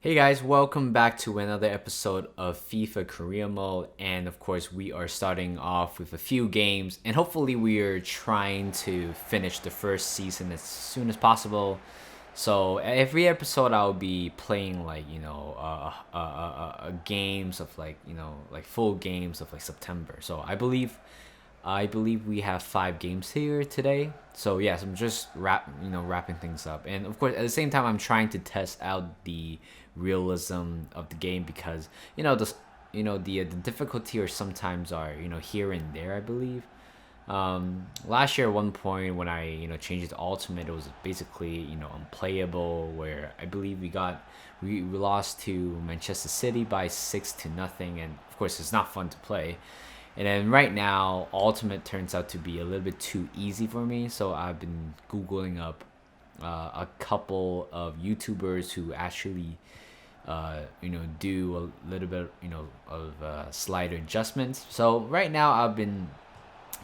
Hey guys, welcome back to another episode of FIFA Career Mode. And of course, we are starting off with a few games, and hopefully, we are trying to finish the first season as soon as possible. So, every episode, I'll be playing games of like full games of like September. So, I believe we have 5 games here today. So yes, I'm just wrapping things up, and of course at the same time I'm trying to test out the realism of the game because the difficulty or sometimes are here and there. I believe last year at one point when I changed it to ultimate, it was basically unplayable. Where I believe we lost to Manchester City by 6-0, and of course it's not fun to play. And then right now, Ultimate turns out to be a little bit too easy for me. So I've been Googling up a couple of YouTubers who actually, do a little bit, of slider adjustments. So right now, I've been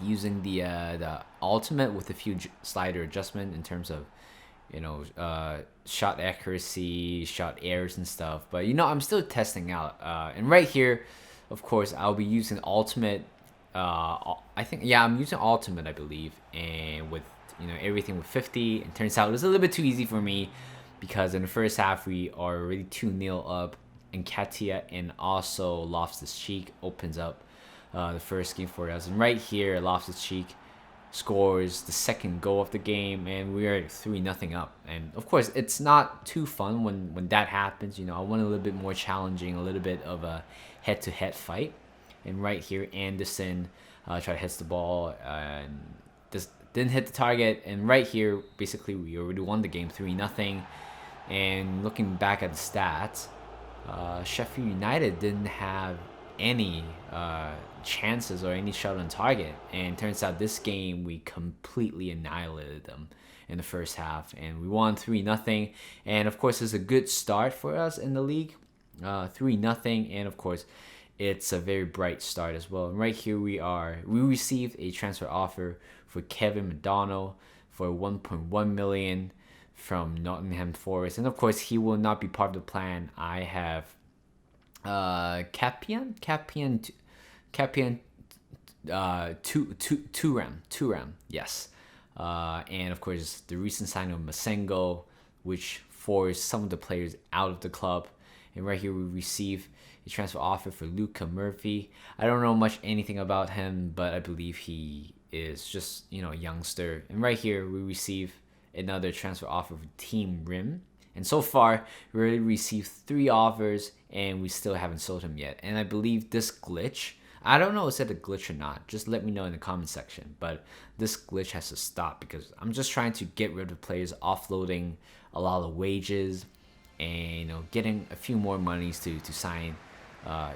using the Ultimate with a few slider adjustment in terms of, shot accuracy, shot errors and stuff. But I'm still testing out. And right here, of course, I'll be using Ultimate. I think I'm using Ultimate, I believe, and with everything with 50. It turns out it was a little bit too easy for me because in the first half we are already 2-0 up, and Katia and also Loftus Cheek opens up the first game for us. And right here, Loftus Cheek scores the second goal of the game, and we are 3-0 up. And of course, it's not too fun when that happens. I want a little bit more challenging, a little bit of a head-to-head fight. And right here, Anderson tried to hit the ball and just didn't hit the target. And right here, basically, we already won the game 3-0. And looking back at the stats, Sheffield United didn't have any chances or any shot on target. And it turns out this game, we completely annihilated them in the first half. And we won 3-0. And of course, it's a good start for us in the league. 3-0. And of course, it's a very bright start as well. And right here we received a transfer offer for Kevin McDonald for 1.1 million from Nottingham Forest. And of course, he will not be part of the plan. I have Capian Turam, yes. And of course the recent signing of Masengo, which forced some of the players out of the club. And right here we receive a transfer offer for Luca Murphy. I don't know much anything about him, but I believe he is just a youngster. And right here we receive another transfer offer for Team Rim. And so far, we already received 3 offers, and we still haven't sold him yet. And I believe this glitch, I don't know if it's a glitch or not. Just let me know in the comment section. But this glitch has to stop because I'm just trying to get rid of players, offloading a lot of wages, and getting a few more monies to sign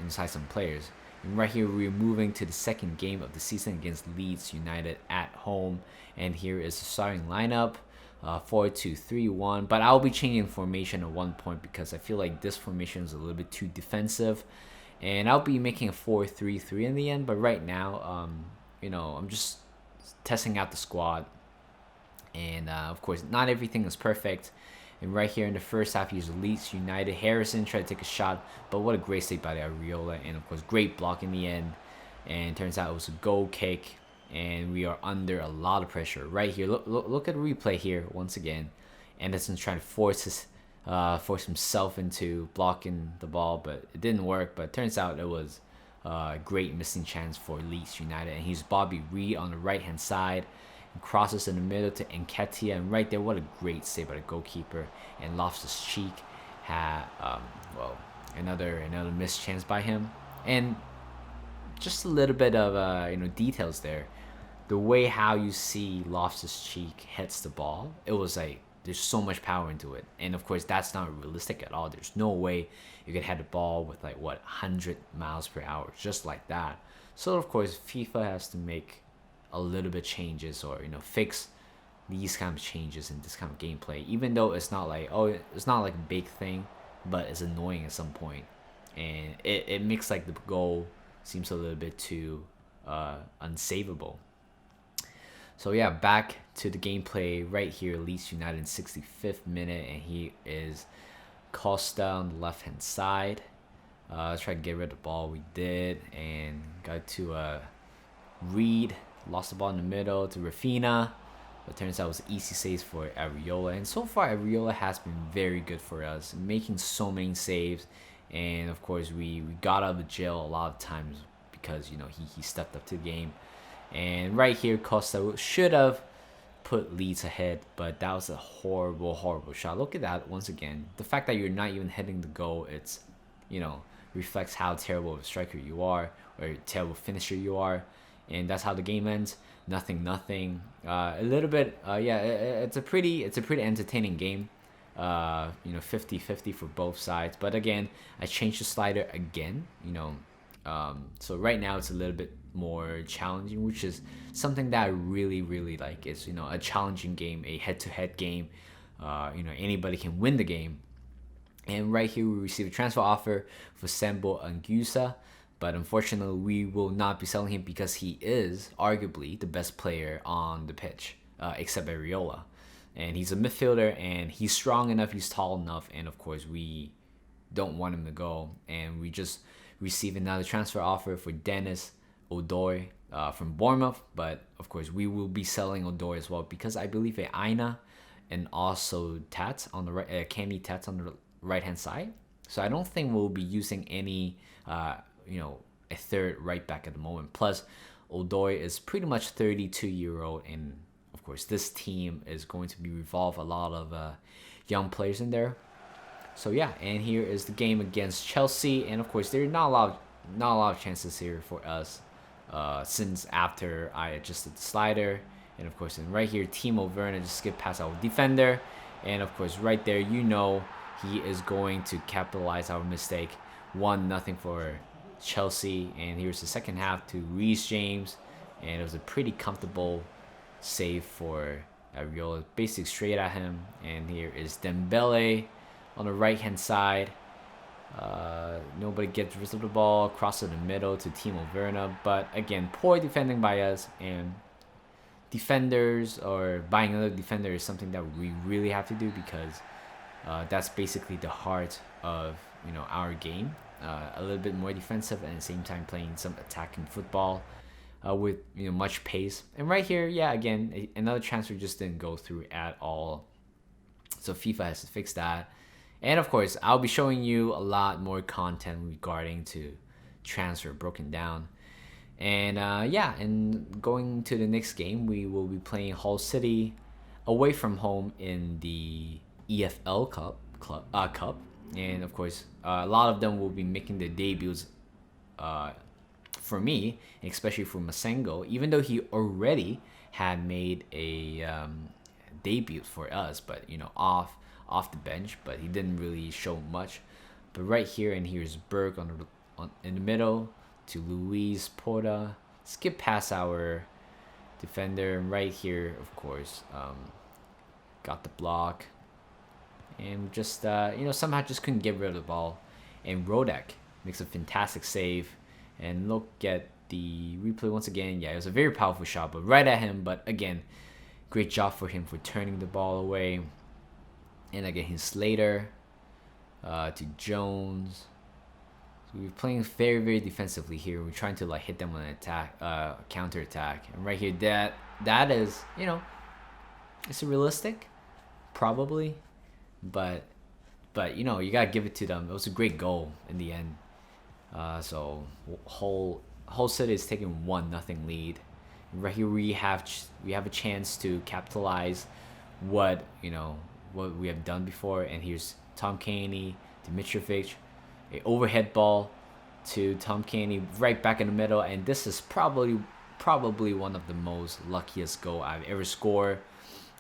inside some players. And right here, we're moving to the second game of the season against Leeds United at home. And here is the starting lineup. 4-2-3-1, but I'll be changing formation at one point because I feel like this formation is a little bit too defensive, and I'll be making a 4-3-3 in the end. But right now, I'm just testing out the squad, and of course, not everything is perfect. And right here in the first half, he's Leeds United. Harrison tried to take a shot, but what a great save by the Areola, and of course, great block in the end. And it turns out it was a goal kick. And we are under a lot of pressure right here. Look at the replay here once again. Anderson's trying to force himself into blocking the ball, but it didn't work. But it turns out it was a great missing chance for Leeds United. And he's Bobby Reed on the right-hand side. And crosses in the middle to Nketiah. And right there, what a great save by the goalkeeper. And Loftus Cheek had, another missed chance by him. And just a little bit of details there. The way how you see Loftus Cheek hits the ball, it was like there's so much power into it, and of course that's not realistic at all. There's no way you could hit the ball with 100 miles per hour just like that. So of course FIFA has to make a little bit changes or fix these kind of changes in this kind of gameplay. Even though it's not it's not like a big thing, but it's annoying at some point, and it makes the goal seems a little bit too unsavable. So yeah, back to the gameplay right here. Leeds United in 65th minute, and he is Costa on the left hand side. Try to get rid of the ball. We did, and got to Reed. Lost the ball in the middle to Rafina. But turns out it was easy saves for Ariola. And so far, Ariola has been very good for us, making so many saves. And of course, we got out of jail a lot of times because he stepped up to the game. And right here, Costa should have put Leeds ahead, but that was a horrible shot. Look at that once again. The fact that you're not even hitting the goal, it's reflects how terrible of a striker you are or a terrible finisher you are. And that's how the game ends. Nothing. A little bit. It's a pretty entertaining game. 50-50 for both sides. But again, I changed the slider again. So right now it's a little bit more challenging, which is something that I really like. It's a challenging game, a head-to-head game. Anybody can win the game. And right here we receive a transfer offer for Sambo Anguissa. But unfortunately, we will not be selling him because he is arguably the best player on the pitch, except Ariola. And he's a midfielder, and he's strong enough, he's tall enough, and of course, we don't want him to go. And we just received another transfer offer for Dennis Odoi from Bournemouth. But of course, we will be selling Odoi as well because I believe Aina and also Tats on the right, Cami Tats on the right-hand side. So I don't think we'll be using any a third right back at the moment. Plus, Odoi is pretty much 32-year-old, and of course, this team is going to be revolve a lot of young players in there. So yeah, and here is the game against Chelsea, and of course, there are not a lot of chances here for us since after I adjusted the slider, and of course, and right here, Timo Werner just skipped past our defender, and of course, right there, he is going to capitalize our mistake. 1-0 for Chelsea, and here's the second half to Reece James, and it was a pretty comfortable save for Ariola, basically straight at him. And here is Dembele on the right hand side. Nobody gets rid of the ball, cross in the middle to Timo Werner, but again, poor defending by us, and defenders or buying another defender is something that we really have to do because that's basically the heart of our game. A little bit more defensive and at the same time playing some attacking football with much pace. And right here, again, another transfer just didn't go through at all. So FIFA has to fix that. And of course, I'll be showing you a lot more content regarding to transfer broken down. And and going to the next game, we will be playing Hull City away from home in the EFL Cup. And of course, a lot of them will be making their debuts for me, especially for Masengo, even though he already had made a debut for us, but off the bench, but he didn't really show much. But right here, and here's Berg in the middle to Luis Porta, skip past our defender. Right here, of course, got the block. And just somehow just couldn't get rid of the ball. And Rodek makes a fantastic save. And look at the replay once again. Yeah, it was a very powerful shot, but right at him. But again, great job for him for turning the ball away. And again, he's Slater to Jones. So we're playing very defensively here. We're trying to hit them on an attack, counter attack. And right here, that is it's realistic, probably. But you gotta give it to them. It was a great goal in the end. So Hull City is taking 1-0 lead. Right here we have a chance to capitalize what we have done before. And here's Tom Caney to Mitrovic, a overhead ball to Tom Caney right back in the middle. And this is probably one of the most luckiest goal I've ever scored.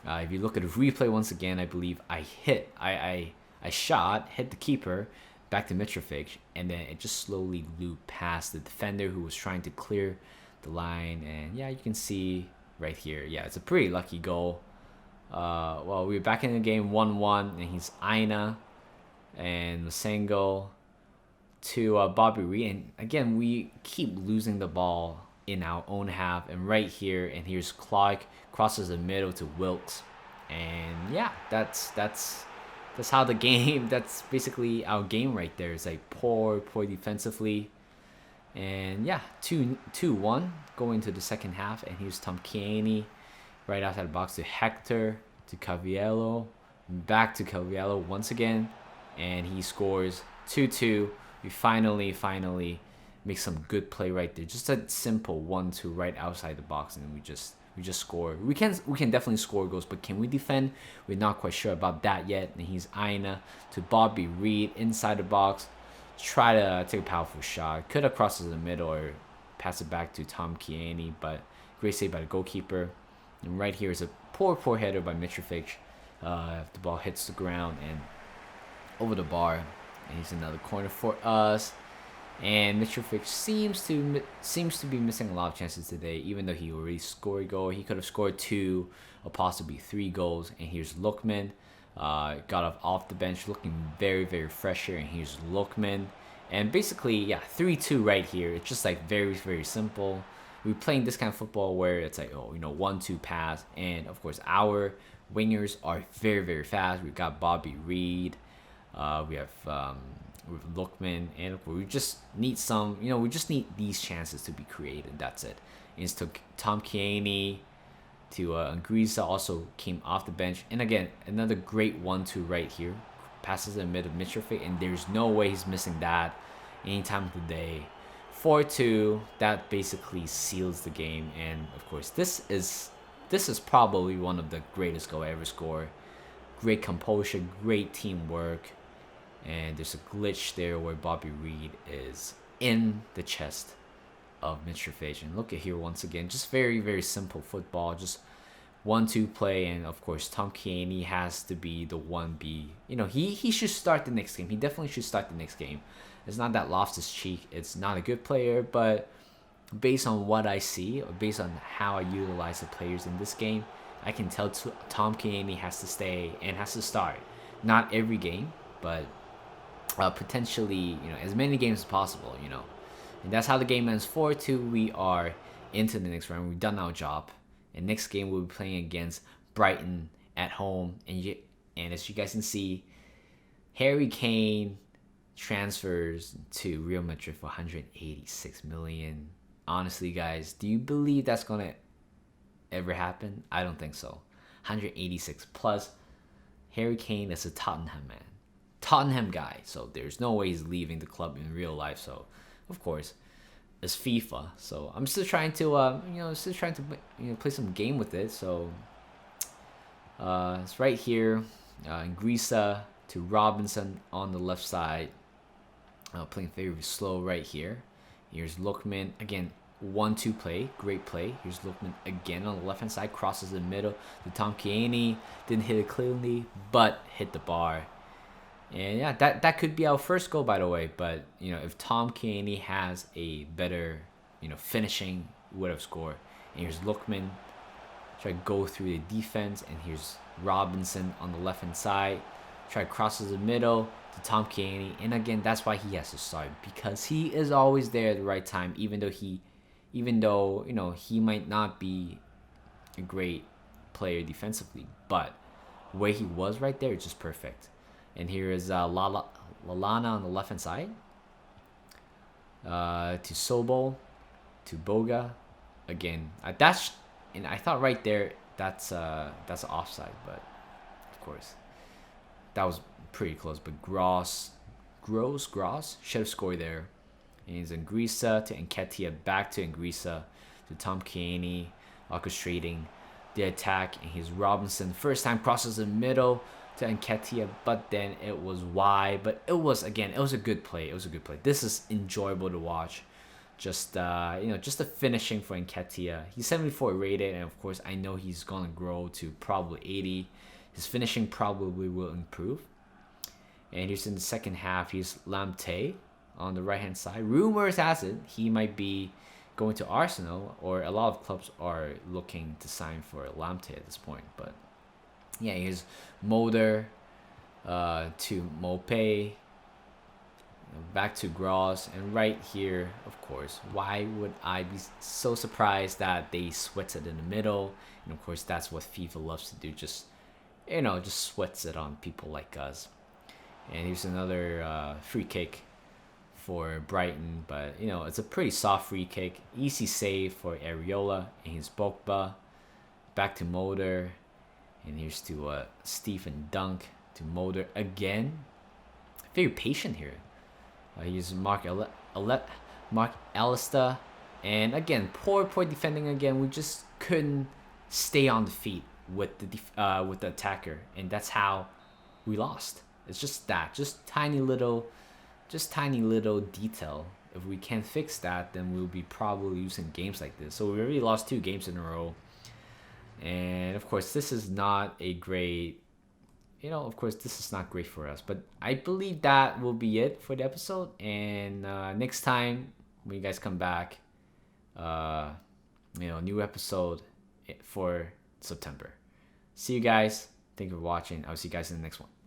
If you look at the replay once again, I believe I hit the keeper back to Mitrovic, and then it just slowly looped past the defender who was trying to clear the line. And you can see right here, it's a pretty lucky goal. Well, we're back in the game 1-1, and he's Aina and Masengo to Bobby Reed. And again, we keep losing the ball in our own half. And right here, and here's Clark, crosses the middle to Wilkes. And that's That's how the game. That's basically our game right there. It's like poor defensively, and yeah, 2-1 going to the second half. And here's Tom Kiani right outside the box to Hector to Caviello, back to Caviello once again, and he scores 2-2. We finally make some good play right there. Just a simple 1-2 right outside the box, and we just score. We can definitely score goals, but can we defend? We're not quite sure about that yet. And he's Aina to Bobby Reed inside the box. Try to take a powerful shot. Could have crossed to the middle or pass it back to Tom Kiani, but great save by the goalkeeper. And right here is a poor header by Mitrovic. The ball hits the ground and over the bar. And he's another corner for us. And Mitrovic seems to be missing a lot of chances today, even though he already scored a goal. He could have scored 2 or possibly 3 goals. And here's Lookman. Got off the bench, looking very fresh here. And here's Lookman. And basically, yeah, 3-2 right here. It's just like very simple. We're playing this kind of football where it's like, 1-2 pass. And of course, our wingers are very fast. We've got Bobby Reed. We have with Lookman, and we just need some, we just need these chances to be created. That's it. And it's to Tom Kiani to Angrisa also came off the bench. And again, another great 1-2 right here. Passes in the mid of Mitrovic, and there's no way he's missing that any time of the day. 4-2, that basically seals the game. And of course, this is probably one of the greatest goal I ever scored. Great composure, great teamwork. And there's a glitch there where Bobby Reed is in the chest of Mitrovic. And look at here once again, just very simple football, just 1-2 play. And of course, Tom Kiani has to be the 1B. He should start the next game. He definitely should start the next game. It's not that Loftus-Cheek, it's not a good player, but based on what I see, or based on how I utilize the players in this game, I can tell Tom Kiani has to stay and has to start. Not every game, but potentially, as many games as possible, And that's how the game ends. 4-2, we are into the next round. We've done our job. And next game, we'll be playing against Brighton at home. And as you guys can see, Harry Kane transfers to Real Madrid for 186 million. Honestly, guys, do you believe that's going to ever happen? I don't think so. 186 plus. Harry Kane is a Tottenham guy, so there's no way he's leaving the club in real life. So of course it's FIFA, so I'm still trying to play some game with it. So it's right here, Angrisa to Robinson on the left side, playing very slow right here. Here's Lookman again, 1-2 play, great play. Here's Lookman again on the left hand side, crosses in the middle to Tom Kiani, didn't hit it cleanly but hit the bar. And yeah, that could be our first goal, by the way. But if Tom Kiani has a better finishing, would have scored. And here's Lookman, try to go through the defense, and here's Robinson on the left hand side, try to cross to the middle to Tom Kiani. And again, that's why he has to start, because he is always there at the right time, even though he might not be a great player defensively, but where he was right there is just perfect. And here is Lalana on the left hand side, to Sobol, to Boga, again. And I thought right there that's offside, but of course that was pretty close. But Gross should have scored there. And it's Angrisa to Nketiah, back to Angrisa to Tom Kiani, orchestrating the attack. And here's Robinson, first time crosses the middle to Nketiah, but then it was wide. But it was a good play. This is enjoyable to watch. Just just the finishing for Nketiah. He's 74 rated, and of course I know he's gonna grow to probably 80. His finishing probably will improve. And here's in the second half, here's Lamptey on the right hand side. Rumors has it he might be going to Arsenal, or a lot of clubs are looking to sign for Lamptey at this point. But yeah, here's Mulder to Mopé, back to Gross, and right here, of course, why would I be so surprised that they switched it in the middle? And of course, that's what FIFA loves to do, just just sweats it on people like us. And here's another free kick for Brighton, but it's a pretty soft free kick. Easy save for Areola, and he's Pogba. Back to Motor, and here's to Stephen Dunk to Motor again. Very patient here. Here's Mark Alistair, and again, poor defending again. We just couldn't stay on the feet with the attacker, and that's how we lost. It's just tiny little detail. If we can't fix that, then we'll be probably losing games like this. So we already lost 2 games in a row, and of course this is not a great. This is not great for us. But I believe that will be it for the episode. And next time when you guys come back, new episode for September. See you guys. Thank you for watching. I'll see you guys in the next one.